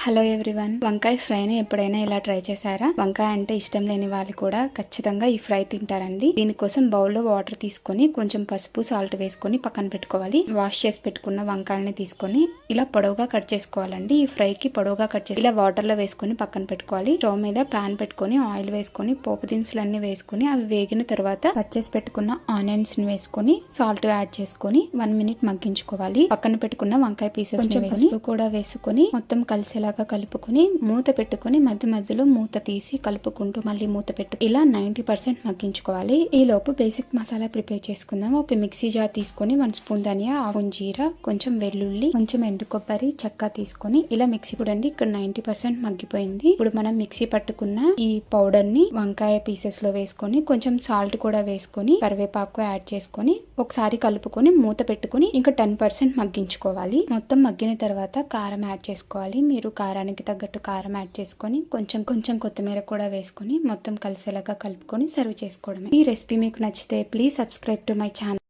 Hello everyone, వంకాయ ఫ్రైని ఎప్పుడైనా ఇలా ట్రై చేశారా? వంకాయ అంటే ఇష్టం లేని వాళ్ళు కూడా ఖచ్చితంగా ఈ ఫ్రై తింటారండి. దీనికోసం బౌల్లో వాటర్ తీసుకొని కొంచెం పసుపు సాల్ట్ వేసుకొని పక్కన పెట్టుకోవాలి. వాష్ చేసి పెట్టుకున్న వంకాయని తీసుకొని ఇలా పొడవుగా కట్ చేసుకోవాలండి. ఈ ఫ్రైకి పొడవుగా కట్ చేసి ఇలా వాటర్ లో వేసుకొని పక్కన పెట్టుకోవాలి. స్టవ్ మీద ప్యాన్ పెట్టుకొని ఆయిల్ వేసుకొని పోపు దినుసులన్నీ వేసుకొని అవి వేగిన తర్వాత కట్ చేసి పెట్టుకున్న ఆనియన్స్ ని వేసుకొని సాల్ట్ యాడ్ చేసుకొని 1 మినిట్ మగ్గించుకోవాలి. పక్కన పెట్టుకున్న వంకాయ పీసెస్ కూడా వేసుకొని మొత్తం కలిసేలా కలుపుకొని మూత పెట్టుకొని మధ్య మధ్యలో మూత తీసి కలుపుకుంటూ మళ్ళీ మూత పెట్టు ఇలా 90% మగ్గించుకోవాలి. ఈ లోపు బేసిక్ మసాలా ప్రిపేర్ చేసుకుందాం. ఒక మిక్సీ జార్ తీసుకొని 1 స్పూన్ ధనియా, ఆకు జీరా, కొంచెం వెల్లుల్లి, కొంచెం ఎండు కొబ్బరి, చెక్క తీసుకొని ఇలా మిక్సీ చూడండి. ఇక్కడ 90% మగ్గిపోయింది. ఇప్పుడు మనం మిక్సీ పట్టుకున్న ఈ పౌడర్ ని వంకాయ పీసెస్ లో వేసుకొని కొంచెం సాల్ట్ కూడా వేసుకొని కరివేపాకు యాడ్ చేసుకొని ఒకసారి కలుపుకొని మూత పెట్టుకుని ఇంకా 10% మగ్గించుకోవాలి. మొత్తం మగ్గిన తర్వాత కారం యాడ్ చేసుకోవాలి. మీరు కారానికి తగ్గట్టు కారం యాడ్ చేసుకొని కొంచెం కొత్తిమీర కూడా వేసుకొని మొత్తం కలిసేలాగా కలుపుకొని సర్వ్ చేసుకోవడమే. ఈ రెసిపీ మీకు నచ్చితే please subscribe to my channel.